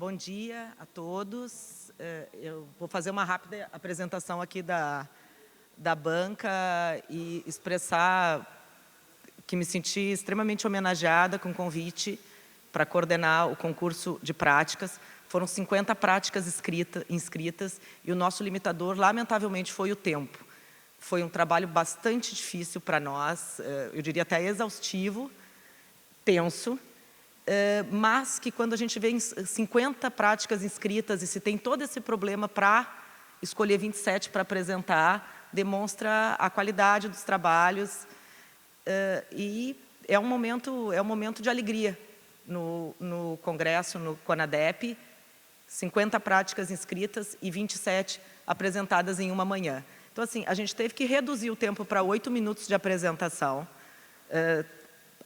Bom dia a todos. Eu vou fazer uma rápida apresentação aqui da banca e expressar que me senti extremamente homenageada com o convite para coordenar o concurso de práticas. Foram 50 práticas inscritas e o nosso limitador, lamentavelmente, foi o tempo. Foi um trabalho bastante difícil para nós, eu diria até exaustivo, tenso, mas que quando a gente vê 50 práticas inscritas e se tem todo esse problema para escolher 27 para apresentar, demonstra a qualidade dos trabalhos e é um momento de alegria no Congresso, no CONADEP, 50 práticas inscritas e 27 apresentadas em uma manhã. Então, assim, a gente teve que reduzir o tempo para 8 minutos de apresentação.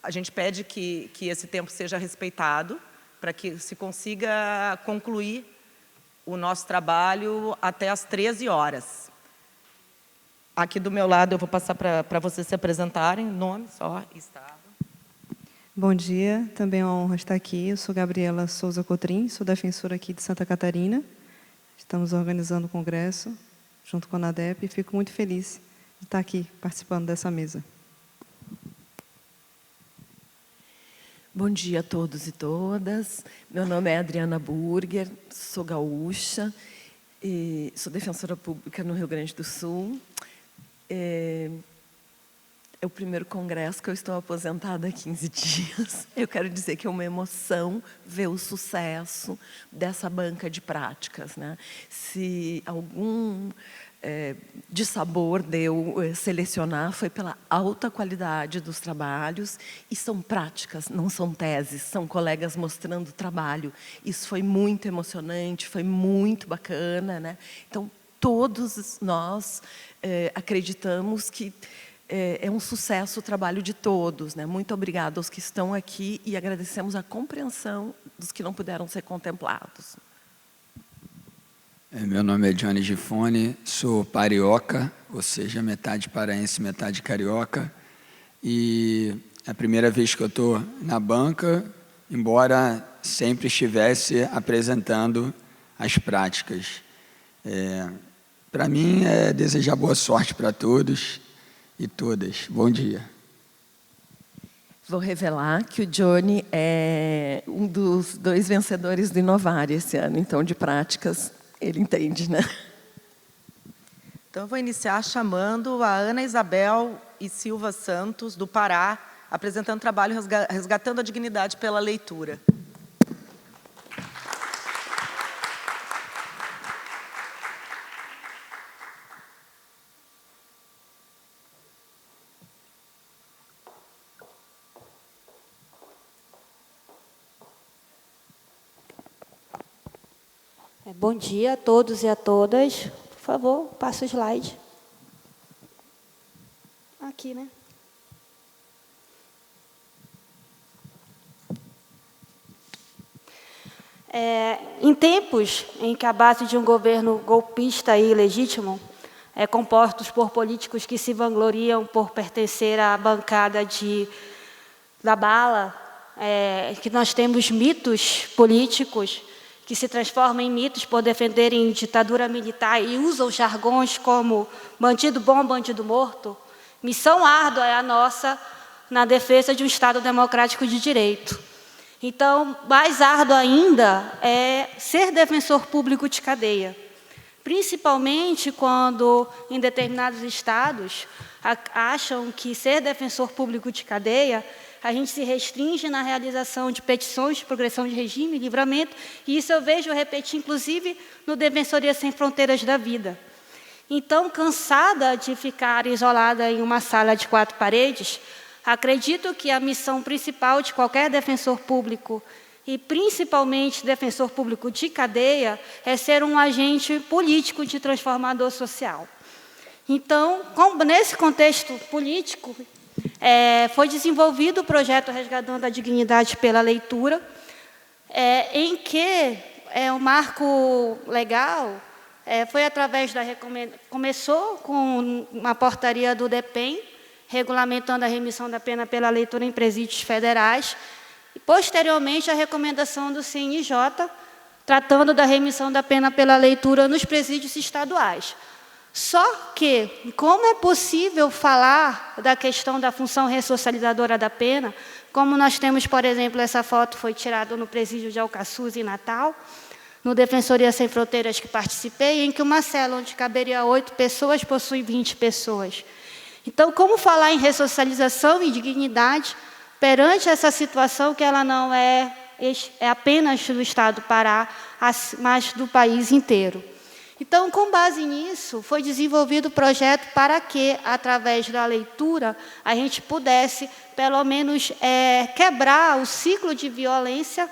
A gente pede que esse tempo seja respeitado para que se consiga concluir o nosso trabalho até às 13 horas. Aqui do meu lado eu vou passar para vocês se apresentarem, nome só e estado. Bom dia, também é uma honra estar aqui. Eu sou Gabriela Souza Cotrim, sou defensora aqui de Santa Catarina. Estamos organizando o congresso junto com a ANADEP e fico muito feliz de estar aqui participando dessa mesa. Bom dia a todos e todas. Meu nome é Adriana Burger, sou gaúcha, e sou defensora pública no Rio Grande do Sul. É o primeiro congresso que eu estou aposentada há 15 dias. Eu quero dizer que é uma emoção ver o sucesso dessa banca de práticas, né? Se algum dissabor deu selecionar, foi pela alta qualidade dos trabalhos, e são práticas, não são teses, são colegas mostrando trabalho. Isso foi muito emocionante, foi muito bacana, né? Então, todos nós acreditamos que é um sucesso o trabalho de todos, né? Muito obrigada aos que estão aqui e agradecemos a compreensão dos que não puderam ser contemplados. Meu nome é Johnny Gifone, sou parioca, ou seja, metade paraense, metade carioca. E é a primeira vez que eu estou na banca, embora sempre estivesse apresentando as práticas. Para mim, é desejar boa sorte para todos e todas. Bom dia. Vou revelar que o Johnny é um dos 2 vencedores do Inovar esse ano, então, de práticas, ele entende, né? Então, eu vou iniciar chamando a Ana Isabel e Silva Santos, do Pará, apresentando trabalho Resgatando a Dignidade pela Leitura. Bom dia a todos e a todas. Por favor, passa o slide. Aqui, né? Em tempos em que a base de um governo golpista e ilegítimo é compostos por políticos que se vangloriam por pertencer à bancada da bala, que nós temos mitos políticos que se transformam em mitos por defenderem ditadura militar e usam jargões como bandido bom, bandido morto, missão árdua é a nossa na defesa de um Estado democrático de direito. Então, mais árduo ainda é ser defensor público de cadeia, principalmente quando, em determinados estados, acham que ser defensor público de cadeia a gente se restringe na realização de petições de progressão de regime e livramento, e isso eu vejo repetir, inclusive, no Defensoria Sem Fronteiras da Vida. Então, cansada de ficar isolada em uma sala de 4 paredes, acredito que a missão principal de qualquer defensor público, e principalmente defensor público de cadeia, é ser um agente político de transformador social. Então, nesse contexto político, foi desenvolvido o projeto Resgatando a Dignidade pela Leitura, em que o marco legal foi através da recomendação. Começou com uma portaria do DEPEN, regulamentando a remissão da pena pela leitura em presídios federais, e, posteriormente, a recomendação do CNJ, tratando da remissão da pena pela leitura nos presídios estaduais. Só que, como é possível falar da questão da função ressocializadora da pena, como nós temos, por exemplo, essa foto foi tirada no presídio de Alcaçuz, em Natal, no Defensoria Sem Fronteiras que participei, em que uma cela onde caberia 8 pessoas possui 20 pessoas. Então, como falar em ressocialização e dignidade perante essa situação que ela não é apenas do Estado do Pará, mas do país inteiro? Então, com base nisso, foi desenvolvido o projeto para que, através da leitura, a gente pudesse, pelo menos, quebrar o ciclo de violência,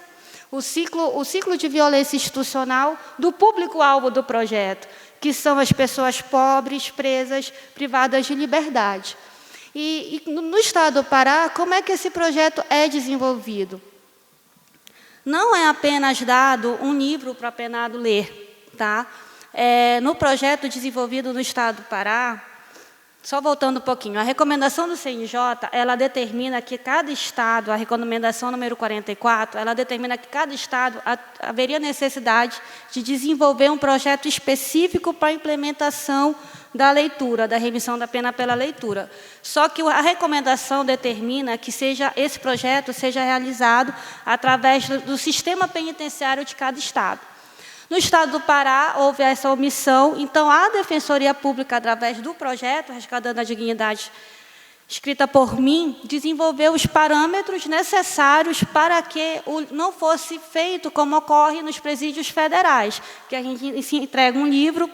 o ciclo de violência institucional do público-alvo do projeto, que são as pessoas pobres, presas, privadas de liberdade. E no Estado do Pará, como é que esse projeto é desenvolvido? Não é apenas dado um livro para o apenado ler, tá? No projeto desenvolvido no Estado do Pará, só voltando um pouquinho, a recomendação do CNJ, ela determina que cada Estado, a recomendação número 44, ela determina que cada Estado haveria necessidade de desenvolver um projeto específico para a implementação da leitura, da remissão da pena pela leitura. Só que a recomendação determina que esse projeto seja realizado através do sistema penitenciário de cada Estado. No Estado do Pará, houve essa omissão, então a Defensoria Pública, através do projeto Resgatando a Dignidade, escrita por mim, desenvolveu os parâmetros necessários para que não fosse feito como ocorre nos presídios federais, que a gente se entrega um livro,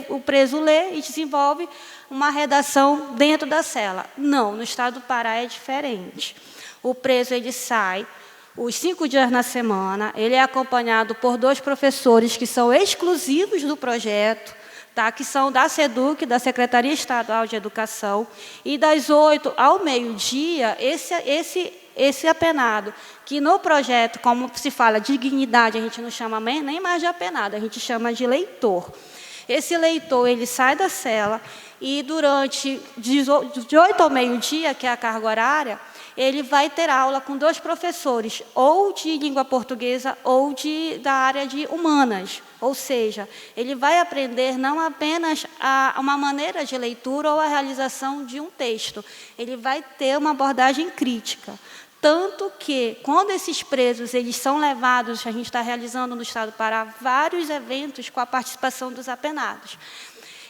o preso lê e desenvolve uma redação dentro da cela. Não, no Estado do Pará é diferente. O preso ele sai os 5 dias na semana, ele é acompanhado por 2 professores que são exclusivos do projeto, tá? Que são da SEDUC, da Secretaria Estadual de Educação, e das 8 ao meio-dia, esse apenado, que no projeto, como se fala de dignidade, a gente não chama nem mais de apenado, a gente chama de leitor. Esse leitor, ele sai da cela e durante de 8 ao meio-dia, que é a carga horária, ele vai ter aula com 2 professores, ou de língua portuguesa ou da área de humanas. Ou seja, ele vai aprender não apenas uma maneira de leitura ou a realização de um texto, ele vai ter uma abordagem crítica. Tanto que, quando esses presos eles são levados, a gente está realizando no Estado do Pará vários eventos com a participação dos apenados.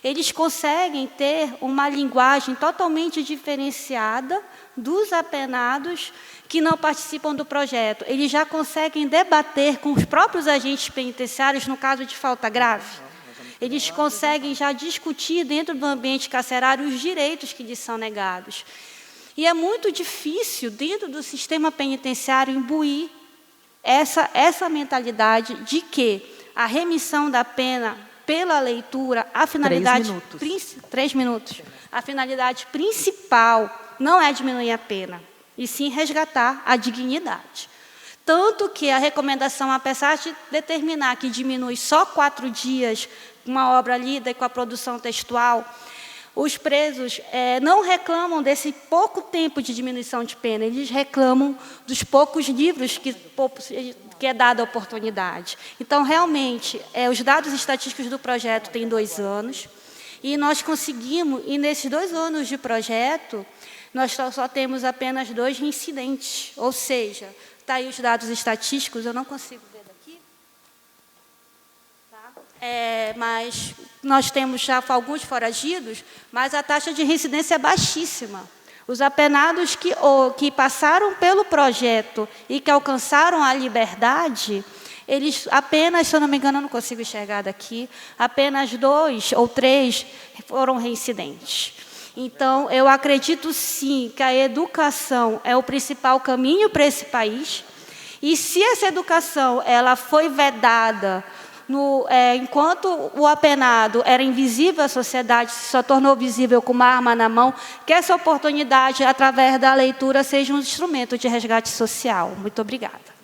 Eles conseguem ter uma linguagem totalmente diferenciada dos apenados que não participam do projeto. Eles já conseguem debater com os próprios agentes penitenciários no caso de falta grave. Eles conseguem já discutir dentro do ambiente carcerário os direitos que lhes são negados. E é muito difícil, dentro do sistema penitenciário, imbuir essa mentalidade de que a remissão da pena pela leitura, a finalidade... 3 minutos. A finalidade principal não é diminuir a pena, e sim resgatar a dignidade. Tanto que a recomendação, apesar de determinar que diminui só 4 dias uma obra lida e com a produção textual, os presos não reclamam desse pouco tempo de diminuição de pena, eles reclamam dos poucos livros que é dada a oportunidade. Então, realmente, os dados estatísticos do projeto têm 2 anos, e nós conseguimos, e nesses 2 anos de projeto, nós só temos apenas 2 reincidentes, ou seja, está aí os dados estatísticos, eu não consigo ver daqui, tá? Mas nós temos já alguns foragidos, mas a taxa de reincidência é baixíssima. Os apenados que passaram pelo projeto e que alcançaram a liberdade, eles apenas, se eu não me engano, eu não consigo enxergar daqui, apenas 2 ou 3 foram reincidentes. Então, eu acredito sim que a educação é o principal caminho para esse país. E se essa educação ela foi vedada enquanto o apenado era invisível à sociedade, se só tornou visível com uma arma na mão, que essa oportunidade, através da leitura, seja um instrumento de resgate social. Muito obrigada.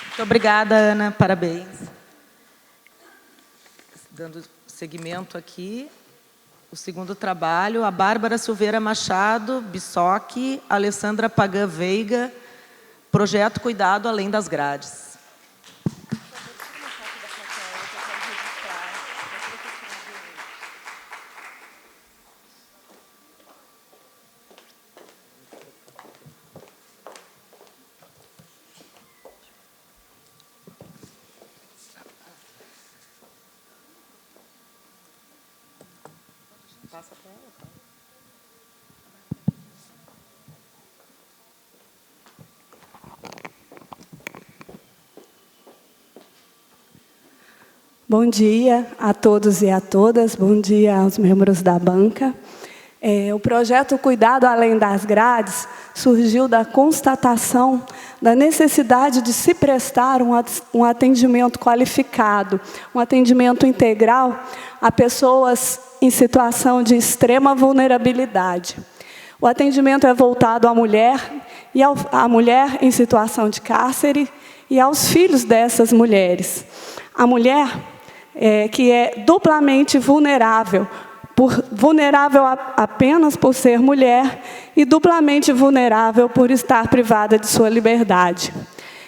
Muito obrigada, Ana. Parabéns. Dando seguimento aqui. o segundo trabalho, a Bárbara Silveira Machado, Bissoc, Alessandra Pagan Veiga, projeto Cuidado Além das Grades. Bom dia a todos e a todas, bom dia aos membros da banca. O projeto Cuidado Além das Grades surgiu da constatação da necessidade de se prestar um atendimento qualificado, um atendimento integral a pessoas em situação de extrema vulnerabilidade. O atendimento é voltado à mulher, e à mulher em situação de cárcere e aos filhos dessas mulheres. A mulher que é duplamente vulnerável, vulnerável apenas por ser mulher e duplamente vulnerável por estar privada de sua liberdade.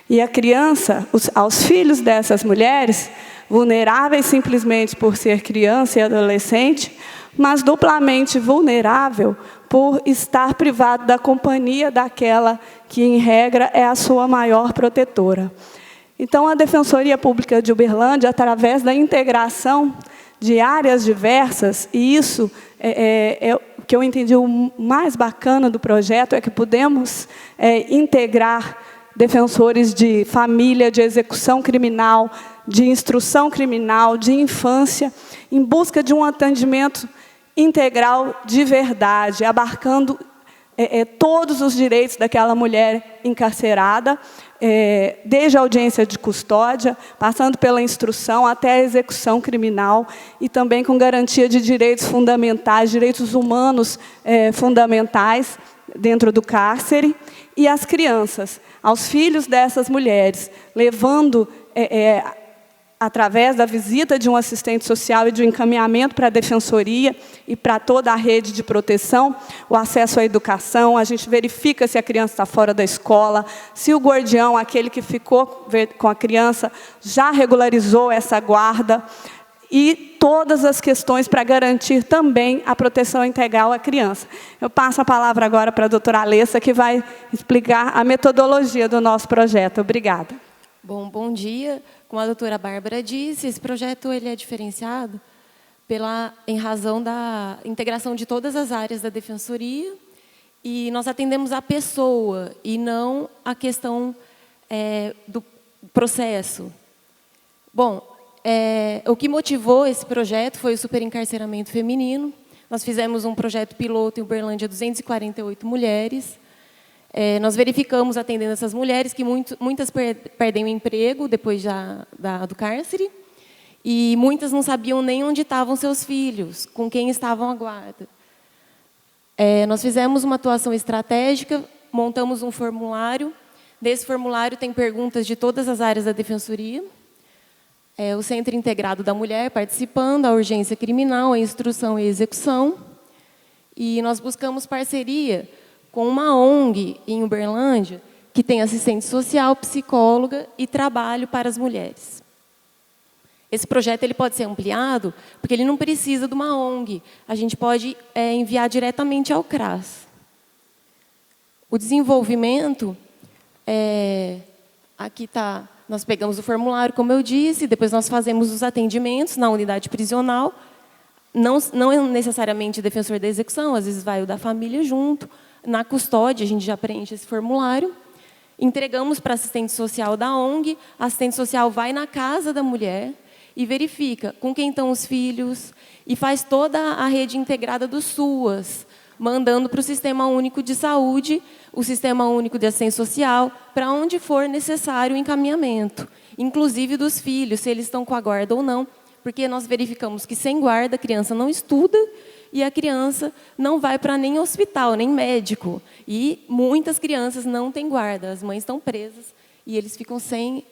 E a criança, aos filhos dessas mulheres, vulneráveis simplesmente por ser criança e adolescente, mas duplamente vulnerável por estar privado da companhia daquela que, em regra, é a sua maior protetora. Então, a Defensoria Pública de Uberlândia, através da integração de áreas diversas, e isso é o que eu entendi o mais bacana do projeto, é que podemos integrar defensores de família, de execução criminal, de instrução criminal, de infância, em busca de um atendimento integral de verdade, abarcando todos os direitos daquela mulher encarcerada, desde a audiência de custódia, passando pela instrução até a execução criminal, e também com garantia de direitos fundamentais, direitos humanos fundamentais dentro do cárcere, e as crianças, aos filhos dessas mulheres, levando, através da visita de um assistente social e de um encaminhamento para a defensoria e para toda a rede de proteção, o acesso à educação, a gente verifica se a criança está fora da escola, se o guardião, aquele que ficou com a criança, já regularizou essa guarda, e todas as questões para garantir também a proteção integral à criança. Eu passo a palavra agora para a doutora Alessa, que vai explicar a metodologia do nosso projeto. Obrigada. Bom dia. Como a doutora Bárbara disse, esse projeto ele é diferenciado em razão da integração de todas as áreas da defensoria, e nós atendemos a pessoa e não a questão do processo. Bom, o que motivou esse projeto foi o superencarceramento feminino. Nós fizemos um projeto piloto em Uberlândia, 248 mulheres. Nós verificamos, atendendo essas mulheres, que muitas perdem o emprego depois do cárcere, e muitas não sabiam nem onde estavam seus filhos, com quem estavam à guarda. Nós fizemos uma atuação estratégica, montamos um formulário. Nesse formulário tem perguntas de todas as áreas da defensoria. O Centro Integrado da Mulher participando, a urgência criminal, a instrução e a execução. E nós buscamos parceria com uma ONG em Uberlândia, que tem assistente social, psicóloga e trabalho para as mulheres. Esse projeto ele pode ser ampliado, porque ele não precisa de uma ONG. A gente pode enviar diretamente ao CRAS. O desenvolvimento, aqui está, nós pegamos o formulário, como eu disse, depois nós fazemos os atendimentos na unidade prisional, não é necessariamente defensor da execução, às vezes vai o da família junto. Na custódia, a gente já preenche esse formulário, entregamos para a assistente social da ONG, a assistente social vai na casa da mulher e verifica com quem estão os filhos, e faz toda a rede integrada do SUAS, mandando para o Sistema Único de Saúde, o Sistema Único de Assistência Social, para onde for necessário o encaminhamento, inclusive dos filhos, se eles estão com a guarda ou não, porque nós verificamos que sem guarda a criança não estuda, e a criança não vai para nem hospital, nem médico. E muitas crianças não têm guarda, as mães estão presas e eles ficam sem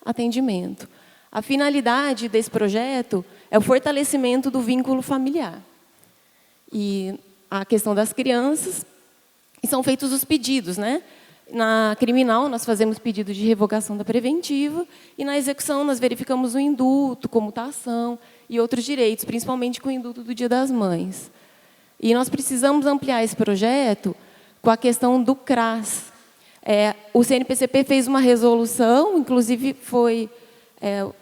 atendimento. A finalidade desse projeto é o fortalecimento do vínculo familiar. e a questão das crianças, e são feitos os pedidos, né? Na criminal, nós fazemos pedido de revogação da preventiva, e na execução, nós verificamos o indulto, comutação e outros direitos, principalmente com o indulto do Dia das Mães. E nós precisamos ampliar esse projeto com a questão do CRAS. O CNPCP fez uma resolução, inclusive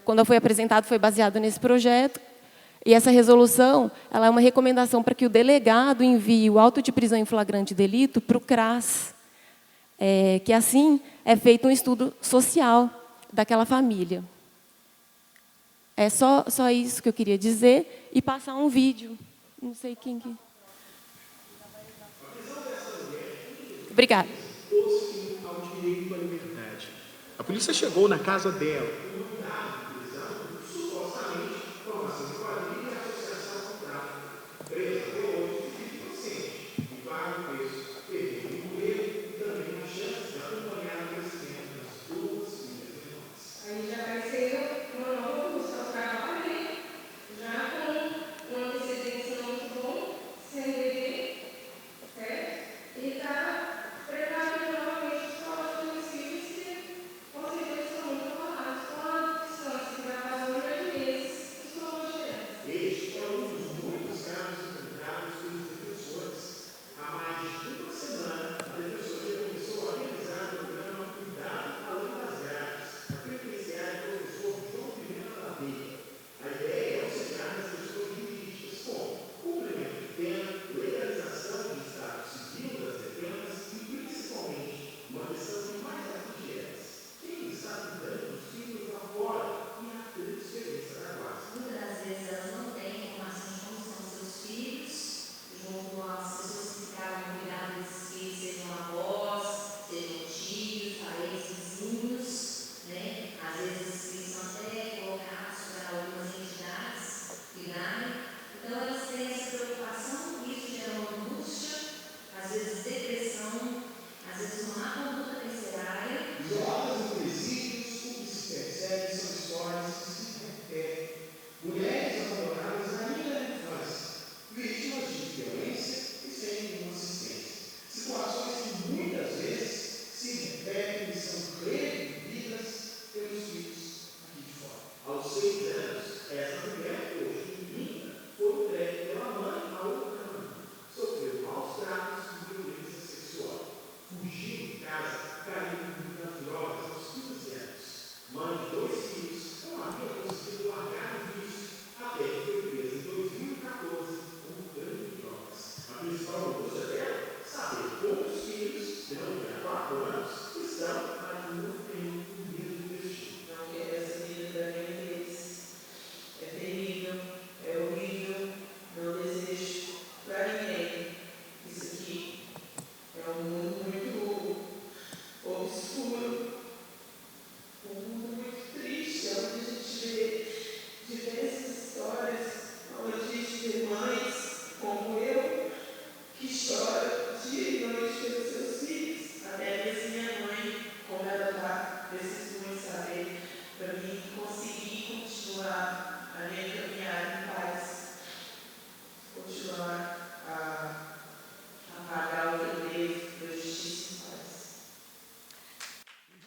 quando foi apresentado, foi baseado nesse projeto, e essa resolução ela é uma recomendação para que o delegado envie o auto de prisão em flagrante delito para o CRAS, que assim é feito um estudo social daquela família. É só isso que eu queria dizer, e passar um vídeo. Não sei quem que... Obrigada. Ao direito à liberdade. A polícia chegou na casa dela.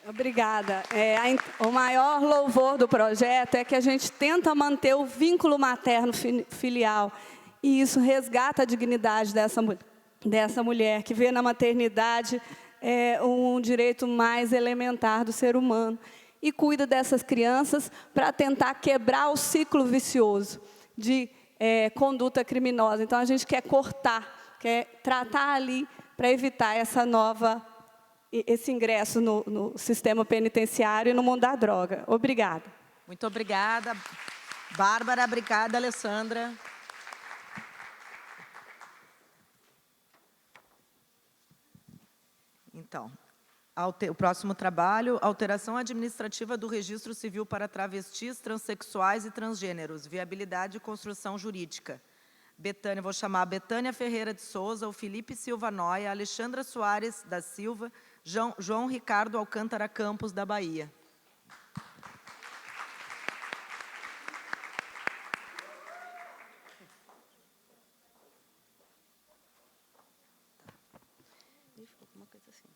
Obrigada. O maior louvor do projeto é que a gente tenta manter o vínculo materno-filial, e isso resgata a dignidade dessa mulher, que vê na maternidade um direito mais elementar do ser humano, e cuida dessas crianças para tentar quebrar o ciclo vicioso de conduta criminosa. Então, a gente quer cortar, quer tratar ali para evitar esse ingresso no sistema penitenciário e no mundo da droga. Obrigada. Muito obrigada, Bárbara. Obrigada, Alessandra. Então, o próximo trabalho, alteração administrativa do registro civil para travestis, transexuais e transgêneros, viabilidade e construção jurídica. Vou chamar a Betânia Ferreira de Souza, o Felipe Silva Noia, a Alexandra Soares da Silva, João Ricardo Alcântara Campos, da Bahia. Uma coisa assim,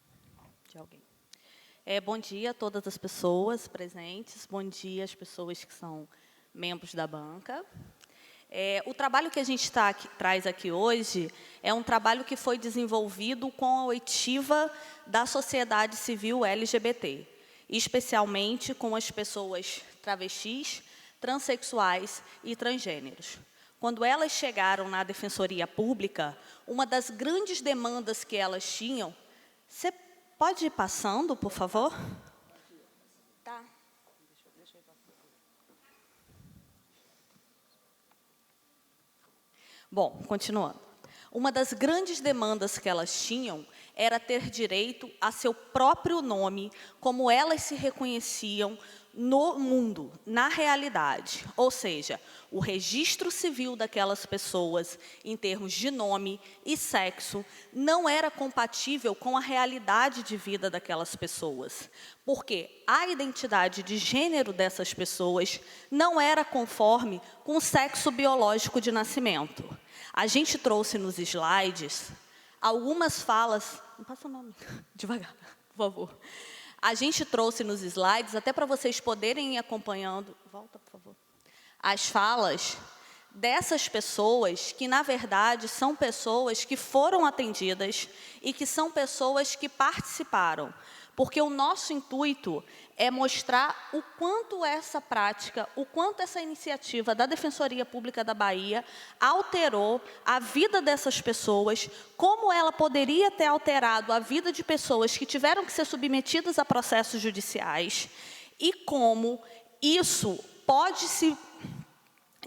de alguém. Bom dia a todas as pessoas presentes, bom dia às pessoas que são membros da banca. O trabalho que a gente traz aqui hoje é um trabalho que foi desenvolvido com a oitiva da sociedade civil LGBT, especialmente com as pessoas travestis, transexuais e transgêneros. Quando elas chegaram na Defensoria Pública, uma das grandes demandas que elas tinham... Você pode ir passando, por favor? Tá. Deixa eu ir passando. Bom, continuando. Uma das grandes demandas que elas tinham era ter direito a seu próprio nome, como elas se reconheciam no mundo, na realidade. Ou seja, o registro civil daquelas pessoas, em termos de nome e sexo, não era compatível com a realidade de vida daquelas pessoas. Porque a identidade de gênero dessas pessoas não era conforme com o sexo biológico de nascimento. A gente trouxe nos slides algumas falas... Não passa o nome, devagar, por favor. A gente trouxe nos slides, até para vocês poderem ir acompanhando... Volta, por favor. As falas dessas pessoas que, na verdade, são pessoas que foram atendidas e que são pessoas que participaram. Porque o nosso intuito é mostrar o quanto essa prática, o quanto essa iniciativa da Defensoria Pública da Bahia alterou a vida dessas pessoas, como ela poderia ter alterado a vida de pessoas que tiveram que ser submetidas a processos judiciais e como isso pode se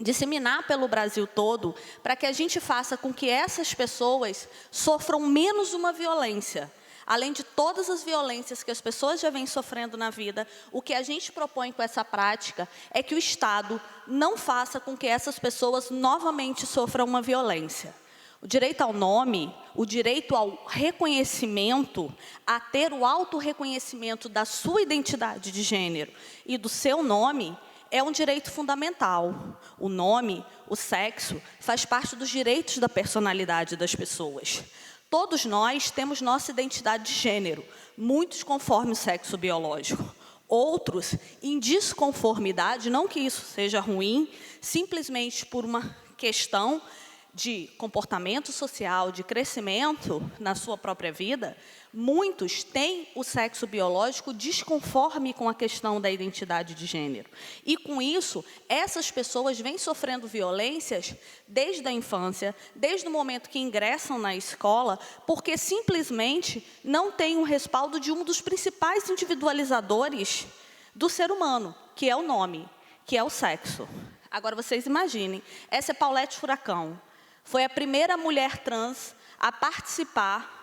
disseminar pelo Brasil todo para que a gente faça com que essas pessoas sofram menos uma violência. Além de todas as violências que as pessoas já vêm sofrendo na vida, o que a gente propõe com essa prática é que o Estado não faça com que essas pessoas novamente sofram uma violência. O direito ao nome, o direito ao reconhecimento, a ter o autorreconhecimento da sua identidade de gênero e do seu nome, é um direito fundamental. O nome, o sexo, faz parte dos direitos da personalidade das pessoas. Todos nós temos nossa identidade de gênero, muitos conforme o sexo biológico, outros em desconformidade, não que isso seja ruim, simplesmente por uma questão de comportamento social, de crescimento na sua própria vida, muitos têm o sexo biológico desconforme com a questão da identidade de gênero. E, com isso, essas pessoas vêm sofrendo violências desde a infância, desde o momento que ingressam na escola, porque simplesmente não têm o respaldo de um dos principais individualizadores do ser humano, que é o nome, que é o sexo. Agora, vocês imaginem, essa é Paulette Furacão. Foi a primeira mulher trans a participar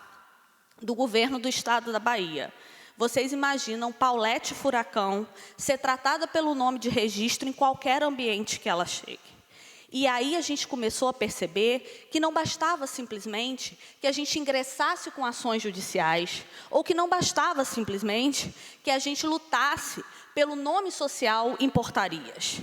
do governo do Estado da Bahia. Vocês imaginam Paulette Furacão ser tratada pelo nome de registro em qualquer ambiente que ela chegue. E aí a gente começou a perceber que não bastava simplesmente que a gente ingressasse com ações judiciais, ou que não bastava simplesmente que a gente lutasse pelo nome social em portarias.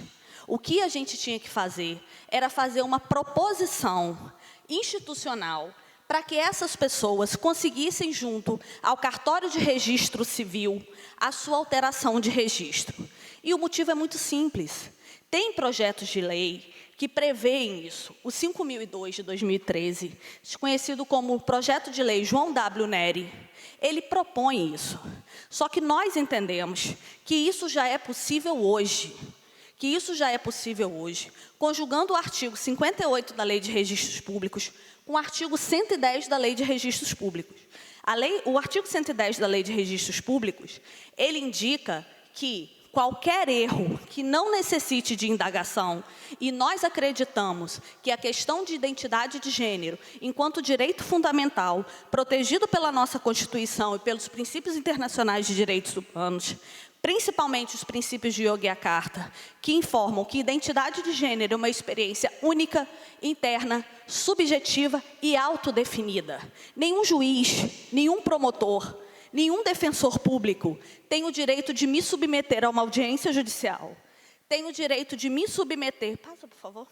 O que a gente tinha que fazer era fazer uma proposição institucional para que essas pessoas conseguissem, junto ao cartório de registro civil, a sua alteração de registro. E o motivo é muito simples. Tem projetos de lei que prevêem isso. O 5002 de 2013, conhecido como Projeto de Lei João W. Neri, ele propõe isso. Só que nós entendemos que isso já é possível hoje. Conjugando o artigo 58 da Lei de Registros Públicos com o artigo 110 da Lei de Registros Públicos. O artigo 110 da Lei de Registros Públicos, ele indica que qualquer erro que não necessite de indagação, e nós acreditamos que a questão de identidade de gênero, enquanto direito fundamental, protegido pela nossa Constituição e pelos princípios internacionais de direitos humanos, principalmente os princípios de Yogyakarta, que informam que identidade de gênero é uma experiência única, interna, subjetiva e autodefinida. Nenhum juiz, nenhum promotor, nenhum defensor público tem o direito de me submeter a uma audiência judicial. Tem o direito de me submeter... Passa, por favor.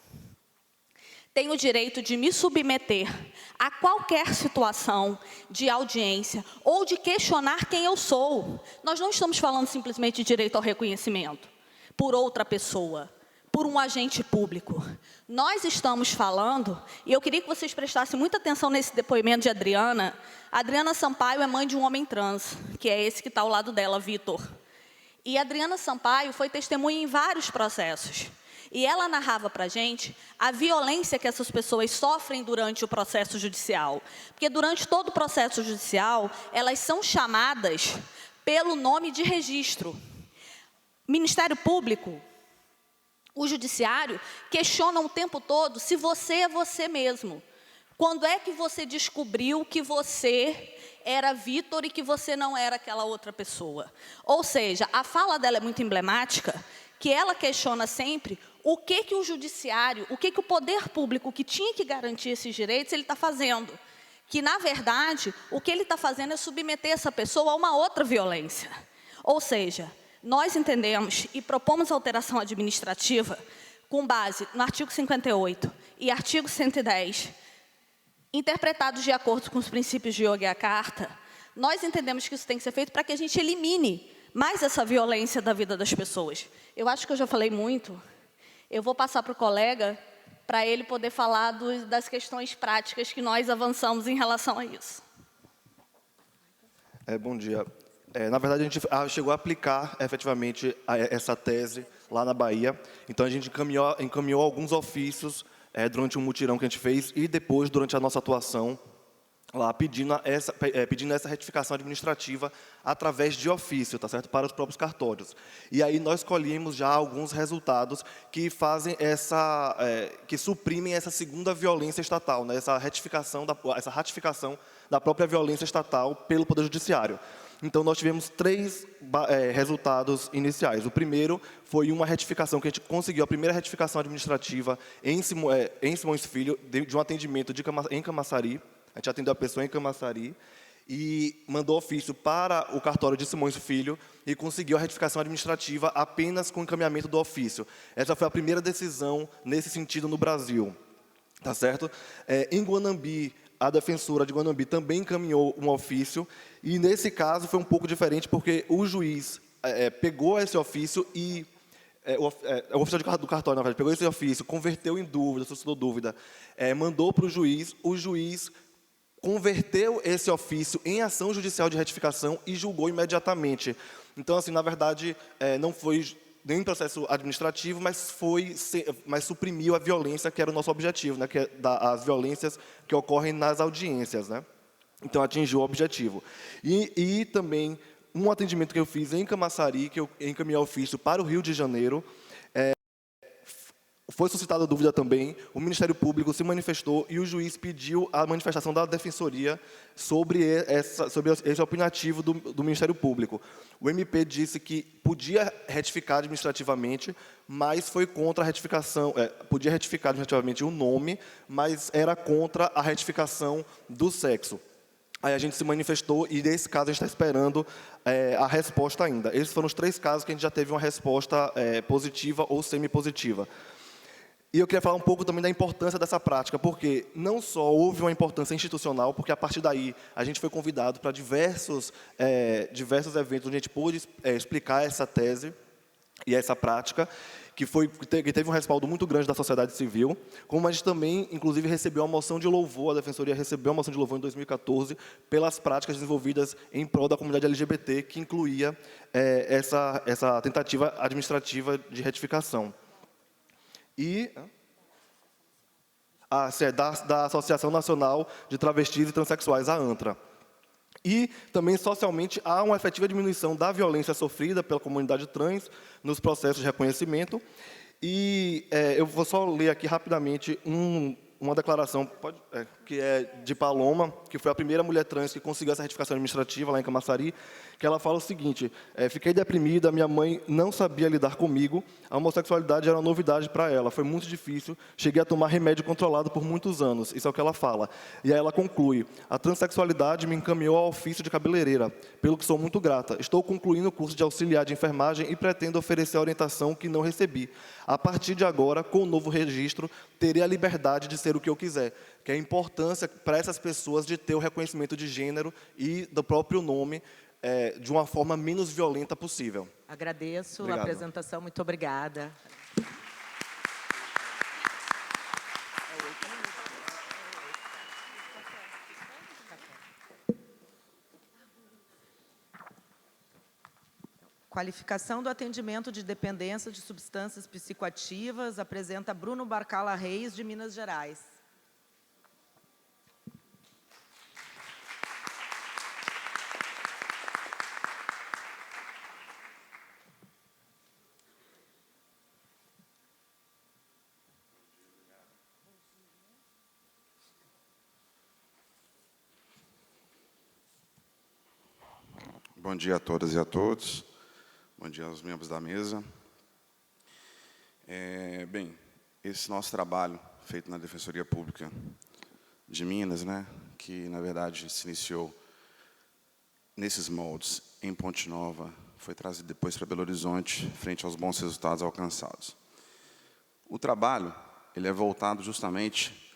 Tenho o direito de me submeter a qualquer situação de audiência ou de questionar quem eu sou. Nós não estamos falando simplesmente de direito ao reconhecimento por outra pessoa, por um agente público. Nós estamos falando, e eu queria que vocês prestassem muita atenção nesse depoimento de Adriana. Adriana Sampaio é mãe de um homem trans, que é esse que está ao lado dela, Vitor. E Adriana Sampaio foi testemunha em vários processos. E ela narrava para a gente a violência que essas pessoas sofrem durante o processo judicial. Porque durante todo o processo judicial, elas são chamadas pelo nome de registro. Ministério Público, o Judiciário, questionam o tempo todo se você é você mesmo. Quando é que você descobriu que você era Vitor e que você não era aquela outra pessoa? Ou seja, a fala dela é muito emblemática, que ela questiona sempre o que o judiciário, o que o poder público que tinha que garantir esses direitos, ele está fazendo. Que, na verdade, o que ele está fazendo é submeter essa pessoa a uma outra violência. Ou seja, nós entendemos e propomos alteração administrativa com base no artigo 58 e artigo 110, interpretados de acordo com os princípios de Yogyakarta. Nós entendemos que isso tem que ser feito para que a gente elimine mais essa violência da vida das pessoas. Eu acho que eu já falei muito. Eu vou passar para o colega, para ele poder falar das questões práticas que nós avançamos em relação a isso. Bom dia. Na verdade, a gente chegou a aplicar, efetivamente, essa tese lá na Bahia. Então, a gente encaminhou alguns ofícios durante um mutirão que a gente fez e depois, durante a nossa atuação, lá pedindo essa retificação administrativa através de ofício, tá certo? Para os próprios cartórios. E aí nós colhemos já alguns resultados que fazem que suprimem essa segunda violência estatal, né? Essa ratificação da própria violência estatal pelo Poder Judiciário. Então, nós tivemos 3 resultados iniciais. O primeiro foi uma retificação, que a gente conseguiu, a primeira retificação administrativa em Simões Filho, de um atendimento em Camaçari. A gente atendeu a pessoa em Camaçari e mandou ofício para o cartório de Simões Filho e conseguiu a retificação administrativa apenas com o encaminhamento do ofício. Essa foi a primeira decisão nesse sentido no Brasil. Tá certo? Em Guanambi, a defensora de Guanambi também encaminhou um ofício, e nesse caso foi um pouco diferente, porque o juiz pegou esse ofício e... o oficial do cartório, na verdade, pegou esse ofício, converteu em dúvida, suscitou dúvida, mandou para o juiz converteu esse ofício em ação judicial de retificação e julgou imediatamente. Então, assim, na verdade, não foi nenhum processo administrativo, mas suprimiu a violência, que era o nosso objetivo, né, que é as violências que ocorrem nas audiências, né? Então, atingiu o objetivo. E também, um atendimento que eu fiz em Camaçari, que eu encaminhei ofício para o Rio de Janeiro, foi suscitada dúvida também, o Ministério Público se manifestou e o juiz pediu a manifestação da Defensoria sobre esse opinativo do Ministério Público. O MP disse que podia retificar administrativamente, mas foi contra a retificação, podia retificar administrativamente o nome, mas era contra a retificação do sexo. Aí a gente se manifestou e, nesse caso, a gente está esperando a resposta ainda. Esses foram os 3 casos que a gente já teve uma resposta positiva ou semi-positiva. E eu queria falar um pouco também da importância dessa prática, porque não só houve uma importância institucional, porque a partir daí a gente foi convidado para diversos eventos onde a gente pôde explicar essa tese e essa prática, que teve um respaldo muito grande da sociedade civil, como a gente também, inclusive, recebeu uma moção de louvor, a Defensoria recebeu uma moção de louvor em 2014, pelas práticas desenvolvidas em prol da comunidade LGBT, que incluía essa tentativa administrativa de retificação. E da Associação Nacional de Travestis e Transsexuais, a ANTRA. E também, socialmente, há uma efetiva diminuição da violência sofrida pela comunidade trans nos processos de reconhecimento. E eu vou só ler aqui rapidamente uma declaração que é de Paloma, que foi a primeira mulher trans que conseguiu essa retificação administrativa lá em Camaçari, que ela fala o seguinte: fiquei deprimida, minha mãe não sabia lidar comigo, a homossexualidade era uma novidade para ela, foi muito difícil, cheguei a tomar remédio controlado por muitos anos, isso é o que ela fala. E aí ela conclui: a transexualidade me encaminhou ao ofício de cabeleireira, pelo que sou muito grata. Estou concluindo o curso de auxiliar de enfermagem e pretendo oferecer a orientação que não recebi. A partir de agora, com o novo registro, teria a liberdade de ser o que eu quiser. Que é a importância para essas pessoas de ter o reconhecimento de gênero e do próprio nome de uma forma menos violenta possível. Agradeço Obrigado. a apresentação, muito obrigada. Qualificação do atendimento de dependência de substâncias psicoativas, apresenta Bruno Barcala Reis, de Minas Gerais. Bom dia a todas e a todos. Bom dia aos membros da mesa. Bem, esse nosso trabalho feito na Defensoria Pública de Minas, né, que, na verdade, se iniciou nesses moldes em Ponte Nova, foi trazido depois para Belo Horizonte, frente aos bons resultados alcançados. O trabalho ele é voltado justamente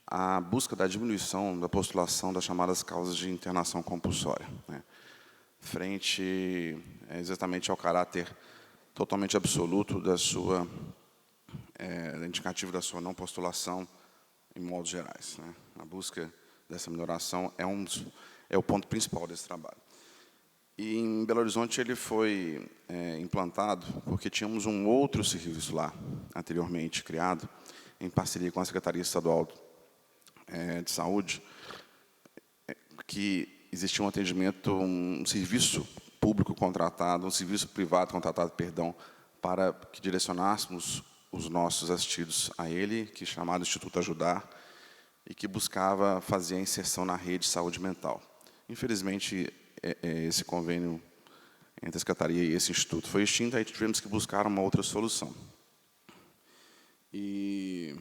à busca da diminuição da postulação das chamadas causas de internação compulsória, né, frente exatamente ao caráter totalmente absoluto da sua indicativo da sua não postulação em modos gerais, né. A busca dessa minoração é o ponto principal desse trabalho. E em Belo Horizonte ele foi implantado porque tínhamos um outro serviço lá, anteriormente criado, em parceria com a Secretaria Estadual de Saúde, que existia um atendimento, um serviço público contratado, um serviço privado contratado, perdão, para que direcionássemos os nossos assistidos a ele, que é chamado Instituto Ajudar, e que buscava fazer a inserção na rede de saúde mental. Infelizmente, esse convênio entre a Secretaria e esse Instituto foi extinto, aí tivemos que buscar uma outra solução. E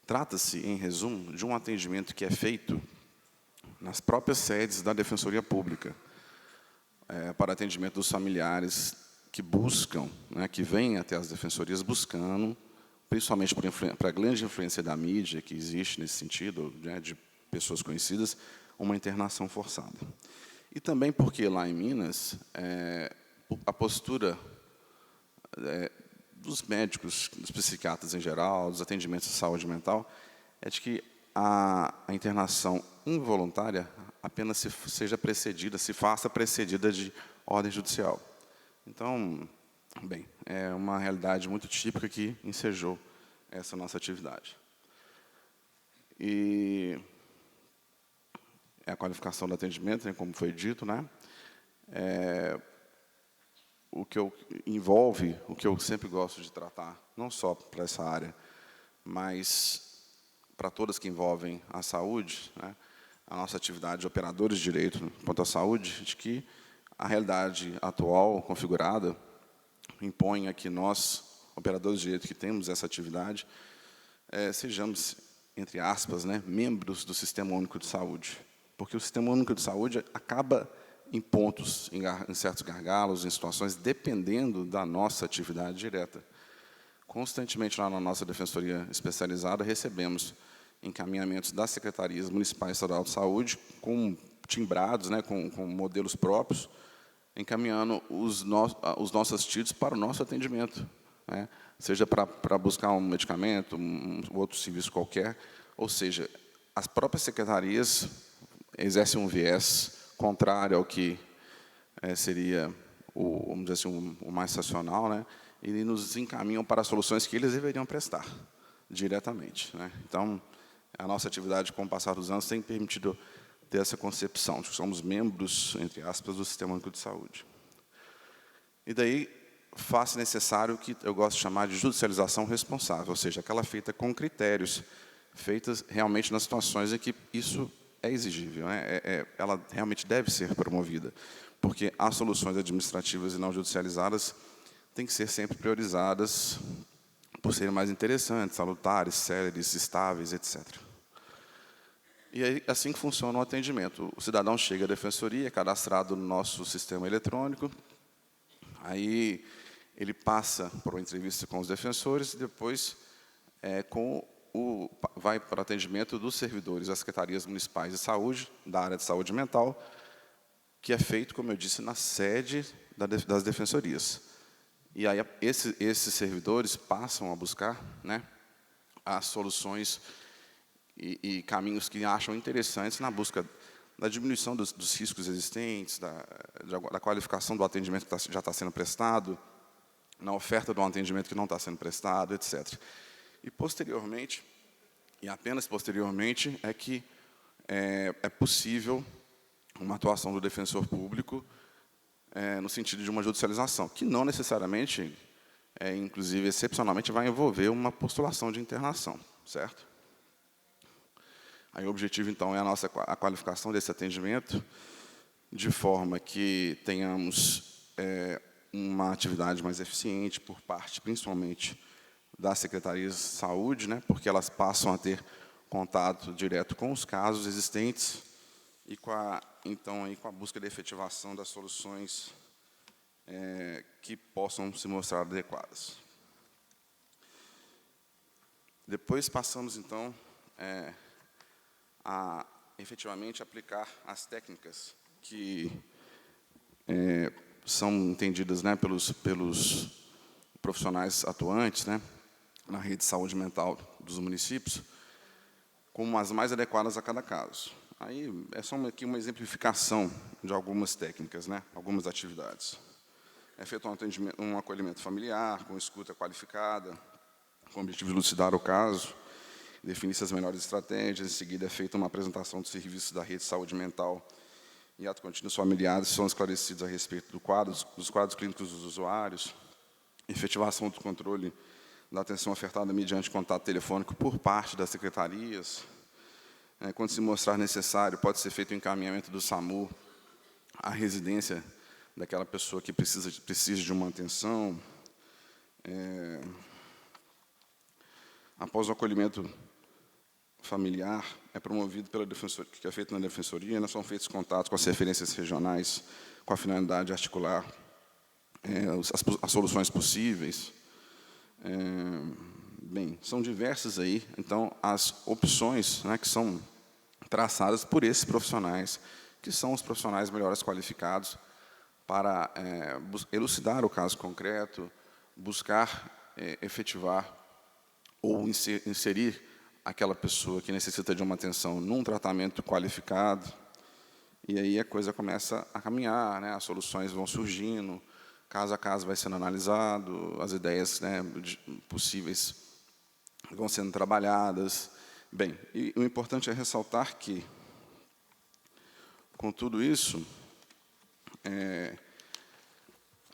trata-se, em resumo, de um atendimento que é feito nas próprias sedes da Defensoria Pública, para atendimento dos familiares que buscam, né, que vêm até as defensorias buscando, principalmente por a grande influência da mídia que existe nesse sentido, né, de pessoas conhecidas, uma internação forçada. E também porque lá em Minas, a postura dos médicos, dos psiquiatras em geral, dos atendimentos de saúde mental, é de que a internação involuntária apenas se faça precedida de ordem judicial. Então, bem, é uma realidade muito típica que ensejou essa nossa atividade. E a qualificação do atendimento, né, como foi dito, né, o que envolve, o que eu sempre gosto de tratar, não só para essa área, mas para todas que envolvem a saúde, né, a nossa atividade de operadores de direito quanto à saúde, de que a realidade atual, configurada, impõe a que nós, operadores de direito que temos essa atividade, sejamos, entre aspas, né, membros do Sistema Único de Saúde. Porque o Sistema Único de Saúde acaba em pontos, em certos gargalos, em situações, dependendo da nossa atividade direta. Constantemente, lá na nossa Defensoria Especializada, recebemos encaminhamentos das Secretarias Municipais e Estadual de Saúde, com timbrados, né, com modelos próprios, encaminhando os nossos assistidos para o nosso atendimento, né, seja para buscar um medicamento, um outro serviço qualquer, ou seja, as próprias secretarias exercem um viés contrário ao que seria, vamos dizer assim, o mais racional, né, e nos encaminham para soluções que eles deveriam prestar diretamente, né. Então, a nossa atividade, com o passar dos anos, tem permitido ter essa concepção de que somos membros, entre aspas, do Sistema Único de Saúde. E daí faz necessário o que eu gosto de chamar de judicialização responsável, ou seja, aquela feita com critérios, feitas realmente nas situações em que isso é exigível, né? Ela realmente deve ser promovida, porque as soluções administrativas e não judicializadas têm que ser sempre priorizadas por serem mais interessantes, salutares, céleres, estáveis, etc. E aí, assim que funciona o atendimento. O cidadão chega à defensoria, é cadastrado no nosso sistema eletrônico, aí ele passa por uma entrevista com os defensores e depois vai para atendimento dos servidores das secretarias municipais de saúde, da área de saúde mental, que é feito, como eu disse, na sede das defensorias. E aí esses servidores passam a buscar, né, as soluções e caminhos que acham interessantes na busca da diminuição dos riscos existentes, da qualificação do atendimento que já está sendo prestado, na oferta do atendimento que não está sendo prestado, etc. E posteriormente, e apenas posteriormente, é que é possível uma atuação do defensor público no sentido de uma judicialização, que não necessariamente, inclusive excepcionalmente, vai envolver uma postulação de internação, certo? Aí o objetivo, então, é a qualificação desse atendimento, de forma que tenhamos uma atividade mais eficiente por parte, principalmente, das secretarias de saúde, né, porque elas passam a ter contato direto com os casos existentes e com a busca de efetivação das soluções que possam se mostrar adequadas. Depois passamos, então, a efetivamente aplicar as técnicas que são entendidas, né, pelos profissionais atuantes, né, na rede de saúde mental dos municípios, como as mais adequadas a cada caso. Aí é só aqui uma exemplificação de algumas técnicas, né, algumas atividades. É feito um acolhimento familiar, com escuta qualificada, com o objetivo de elucidar o caso, definir-se as melhores estratégias, em seguida é feita uma apresentação dos serviços da rede de saúde mental e ato contínuo, os familiares são esclarecidos a respeito dos quadros clínicos dos usuários, efetivação do controle da atenção ofertada mediante contato telefônico por parte das secretarias. Quando se mostrar necessário, pode ser feito o encaminhamento do SAMU à residência daquela pessoa que precisa de uma atenção. Após o acolhimento familiar, é promovido pela defensoria, que é feito na defensoria, são feitos contatos com as referências regionais, com a finalidade de articular as soluções possíveis. Bem, são diversas aí, então, as opções, né, que são traçadas por esses profissionais, que são os profissionais melhores qualificados para elucidar o caso concreto, buscar efetivar ou inserir aquela pessoa que necessita de uma atenção num tratamento qualificado, e aí a coisa começa a caminhar, né, as soluções vão surgindo, caso a caso vai sendo analisado, as ideias, né, possíveis vão sendo trabalhadas. Bem, e o importante é ressaltar que, com tudo isso,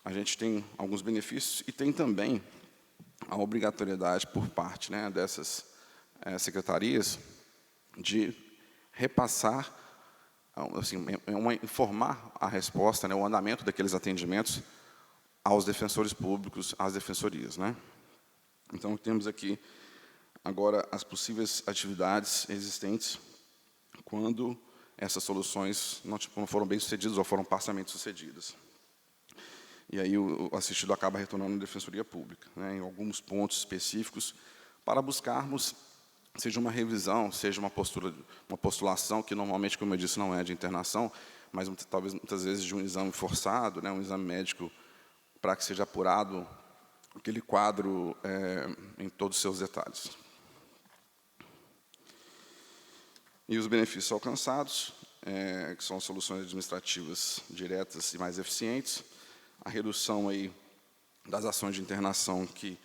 a gente tem alguns benefícios e tem também a obrigatoriedade por parte, né, dessas secretarias de repassar, assim, informar a resposta, né, o andamento daqueles atendimentos aos defensores públicos, às defensorias, né? Então, temos aqui agora as possíveis atividades existentes quando essas soluções não foram bem sucedidas ou foram parcialmente sucedidas. E aí o assistido acaba retornando à defensoria pública, né, em alguns pontos específicos, para buscarmos, seja uma revisão, seja uma postulação, que normalmente, como eu disse, não é de internação, mas talvez muitas vezes de um exame forçado, né, um exame médico, para que seja apurado aquele quadro em todos os seus detalhes. E os benefícios alcançados, que são soluções administrativas diretas e mais eficientes, a redução aí das ações de internação, que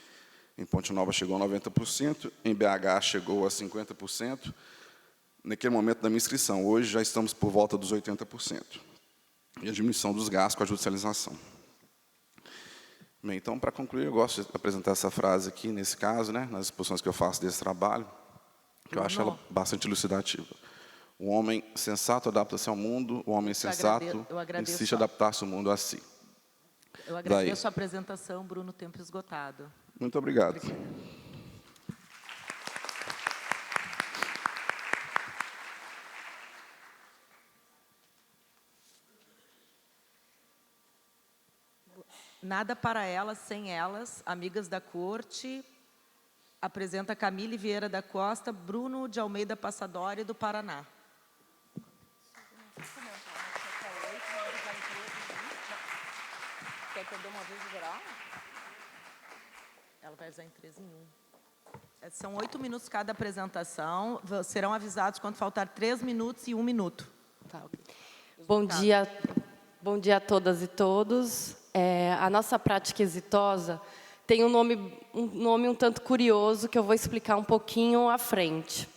em Ponte Nova chegou a 90%, em BH chegou a 50%, naquele momento da minha inscrição. Hoje já estamos por volta dos 80%. E a diminuição dos gastos com a judicialização. Bem, então, para concluir, eu gosto de apresentar essa frase aqui, nesse caso, né, nas exposições que eu faço desse trabalho, que eu acho ela bastante elucidativa. O homem sensato adapta-se ao mundo, o homem sensato insiste em adaptar-se ao mundo a si. Eu agradeço a apresentação, Bruno, tempo esgotado. Muito obrigado. Obrigada. Nada para elas, sem elas, amigas da corte, apresenta Camille Vieira da Costa, Bruno de Almeida Passadori, do Paraná. Quer que eu dê uma vez geral? Ela vai usar em 3 em 1. São 8 minutos cada apresentação. Serão avisados quando faltar 3 minutos e 1 minuto. Tá, okay. Bom dia a todas e todos. A nossa prática exitosa tem um nome um tanto curioso que eu vou explicar um pouquinho à frente.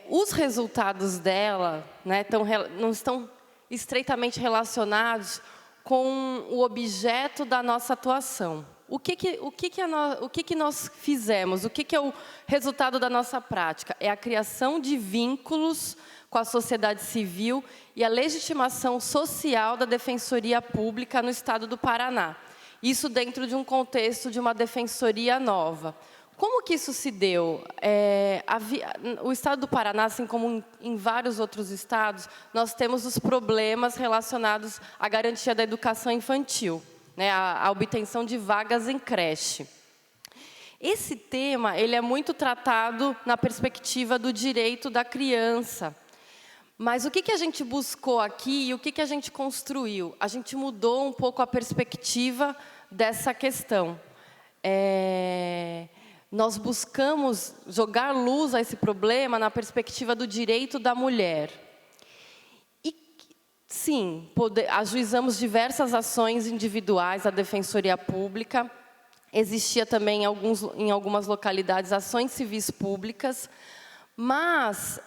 Os resultados dela, né, não estão estreitamente relacionados com o objeto da nossa atuação. O que nós fizemos? O que é o resultado da nossa prática? É a criação de vínculos com a sociedade civil e a legitimação social da Defensoria Pública no Estado do Paraná. Isso dentro de um contexto de uma defensoria nova. Como que isso se deu? O Estado do Paraná, assim como em vários outros estados, nós temos os problemas relacionados à garantia da educação infantil, né, a obtenção de vagas em creche. Esse tema ele é muito tratado na perspectiva do direito da criança. Mas o que a gente buscou aqui e o que a gente construiu? A gente mudou um pouco a perspectiva dessa questão. Nós buscamos jogar luz a esse problema na perspectiva do direito da mulher. E, sim, ajuizamos diversas ações individuais à Defensoria Pública. Existia também em algumas localidades ações civis públicas. Mas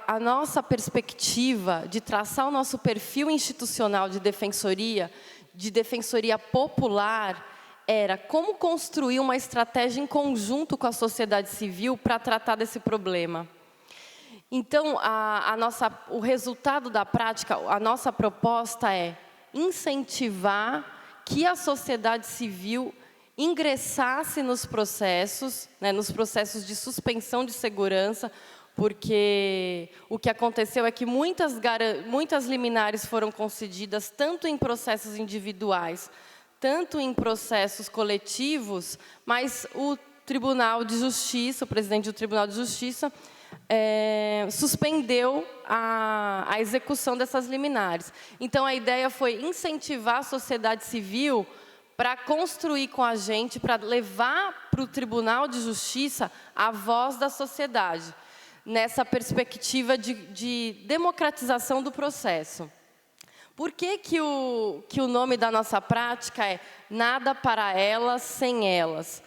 a nossa perspectiva de traçar o nosso perfil institucional de defensoria popular, era como construir uma estratégia em conjunto com a sociedade civil para tratar desse problema. Então, o resultado da prática, a nossa proposta é incentivar que a sociedade civil ingressasse nos processos, né, nos processos de suspensão de segurança, porque o que aconteceu é que muitas liminares foram concedidas, tanto em processos individuais, tanto em processos coletivos, mas o Tribunal de Justiça, o presidente do Tribunal de Justiça, suspendeu a execução dessas liminares. Então, a ideia foi incentivar a sociedade civil para construir com a gente, para levar para o Tribunal de Justiça a voz da sociedade, nessa perspectiva de democratização do processo. Por que o nome da nossa prática é Nada para Elas Sem Elas?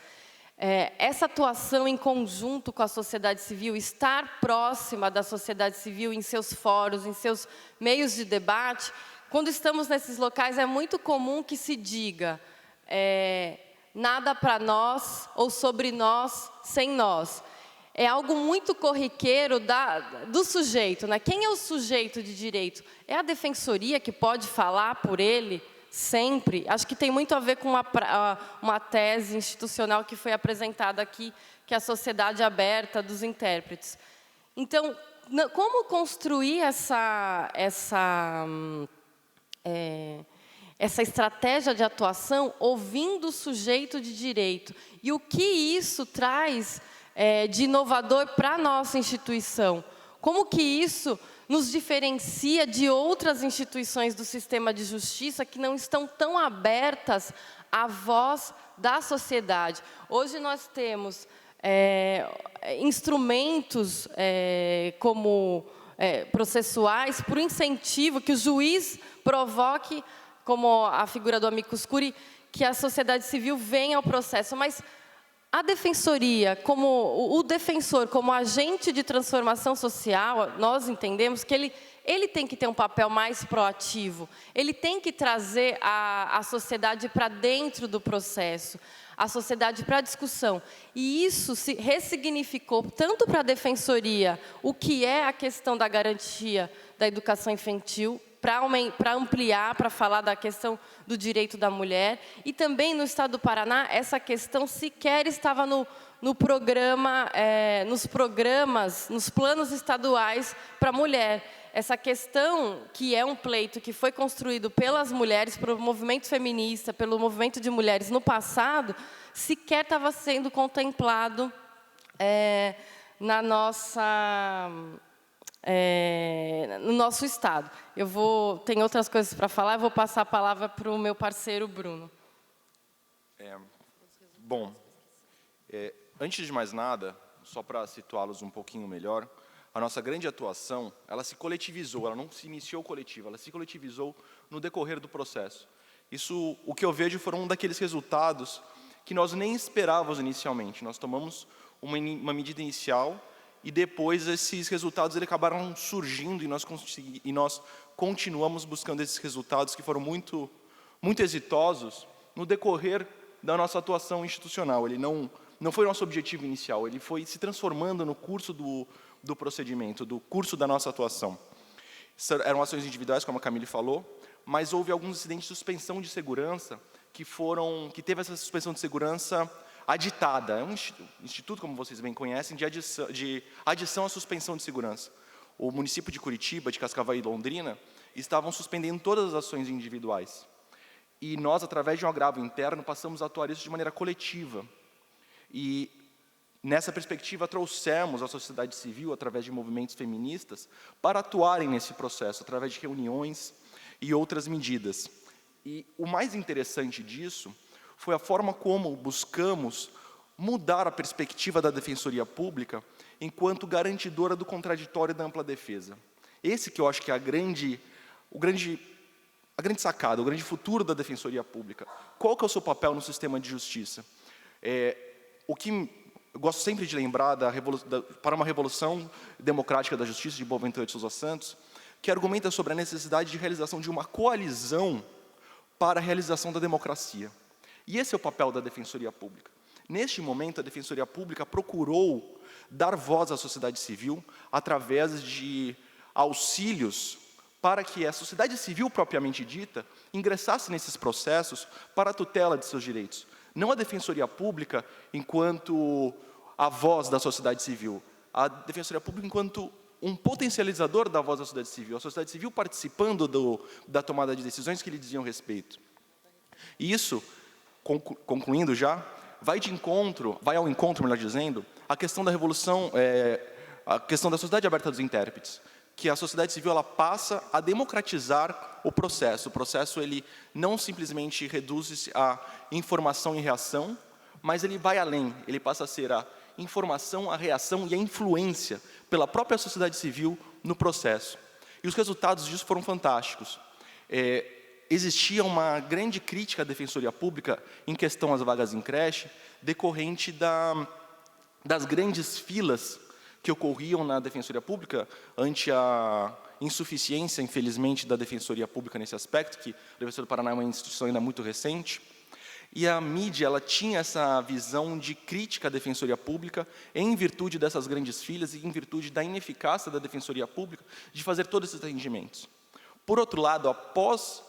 Essa atuação em conjunto com a sociedade civil, estar próxima da sociedade civil em seus fóruns, em seus meios de debate, quando estamos nesses locais é muito comum que se diga nada para nós ou sobre nós sem nós. É algo muito corriqueiro do sujeito, né? Quem é o sujeito de direito? É a defensoria que pode falar por ele sempre? Acho que tem muito a ver com uma tese institucional que foi apresentada aqui, que é a sociedade aberta dos intérpretes. Então, como construir essa estratégia de atuação ouvindo o sujeito de direito? E o que isso traz de inovador para a nossa instituição? Como que isso nos diferencia de outras instituições do sistema de justiça que não estão tão abertas à voz da sociedade? Hoje nós temos instrumentos como processuais para o incentivo que o juiz provoque, como a figura do amicus curiae, que a sociedade civil venha ao processo. Mas a defensoria, como o defensor, como agente de transformação social, nós entendemos que ele tem que ter um papel mais proativo. Ele tem que trazer a sociedade para dentro do processo, a sociedade para a discussão. E isso se ressignificou tanto para a defensoria, o que é a questão da garantia da educação infantil, para ampliar, para falar da questão do direito da mulher. E também no Estado do Paraná, essa questão sequer estava no programa, nos planos estaduais para a mulher. Essa questão, que é um pleito que foi construído pelas mulheres, pelo movimento feminista, pelo movimento de mulheres no passado, sequer estava sendo contemplado no nosso Estado. Tem outras coisas para falar, eu vou passar a palavra para o meu parceiro Bruno. Bom, antes de mais nada, só para situá-los um pouquinho melhor, a nossa grande atuação, ela se coletivizou, ela não se iniciou coletiva, ela se coletivizou no decorrer do processo. Isso, o que eu vejo, foram um daqueles resultados que nós nem esperávamos inicialmente. Nós tomamos uma medida inicial e depois esses resultados acabaram surgindo e nós continuamos buscando esses resultados que foram muito exitosos no decorrer da nossa atuação institucional. Ele não foi nosso objetivo inicial, ele foi se transformando no curso do procedimento, do curso da nossa atuação. Eram ações individuais, como a Camille falou, mas houve alguns incidentes de suspensão de segurança que teve essa suspensão de segurança aditada. É um instituto, como vocês bem conhecem, de adição à suspensão de segurança. O município de Curitiba, de Cascavel e Londrina, estavam suspendendo todas as ações individuais. E nós, através de um agravo interno, passamos a atuar isso de maneira coletiva. E, nessa perspectiva, trouxemos a sociedade civil, através de movimentos feministas, para atuarem nesse processo, através de reuniões e outras medidas. E o mais interessante disso foi a forma como buscamos mudar a perspectiva da Defensoria Pública enquanto garantidora do contraditório e da ampla defesa. Esse que eu acho que é a grande sacada, o grande futuro da Defensoria Pública. Qual que é o seu papel no sistema de justiça? O que eu gosto sempre de lembrar para uma revolução democrática da justiça, de Boaventura de Sousa Santos, que argumenta sobre a necessidade de realização de uma coalizão para a realização da democracia. E esse é o papel da Defensoria Pública. Neste momento, a Defensoria Pública procurou dar voz à sociedade civil através de auxílios para que a sociedade civil propriamente dita ingressasse nesses processos para a tutela de seus direitos. Não a Defensoria Pública enquanto a voz da sociedade civil, a Defensoria Pública enquanto um potencializador da voz da sociedade civil, a sociedade civil participando da tomada de decisões que lhe diziam respeito. E isso, concluindo já, vai ao encontro, melhor dizendo, a questão da revolução, a questão da sociedade aberta dos intérpretes, que a sociedade civil ela passa a democratizar o processo. O processo ele não simplesmente reduz-se a informação e reação, mas ele vai além, ele passa a ser a informação, a reação e a influência pela própria sociedade civil no processo. E os resultados disso foram fantásticos. Existia uma grande crítica à Defensoria Pública em questão às vagas em creche, decorrente das grandes filas que ocorriam na Defensoria Pública ante a insuficiência, infelizmente, da Defensoria Pública nesse aspecto, que a Universidade do Paraná é uma instituição ainda muito recente. E a mídia ela tinha essa visão de crítica à Defensoria Pública em virtude dessas grandes filas e em virtude da ineficácia da Defensoria Pública de fazer todos esses atendimentos. Por outro lado, após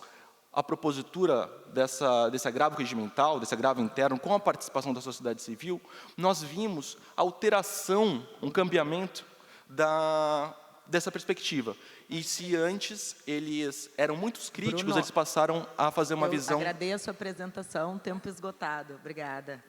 a propositura desse agravo regimental, desse agravo interno, com a participação da sociedade civil, nós vimos alteração, um cambiamento dessa perspectiva. E se antes eles eram muito críticos, Bruno, eles passaram a fazer uma visão... agradeço a apresentação, tempo esgotado. Obrigada.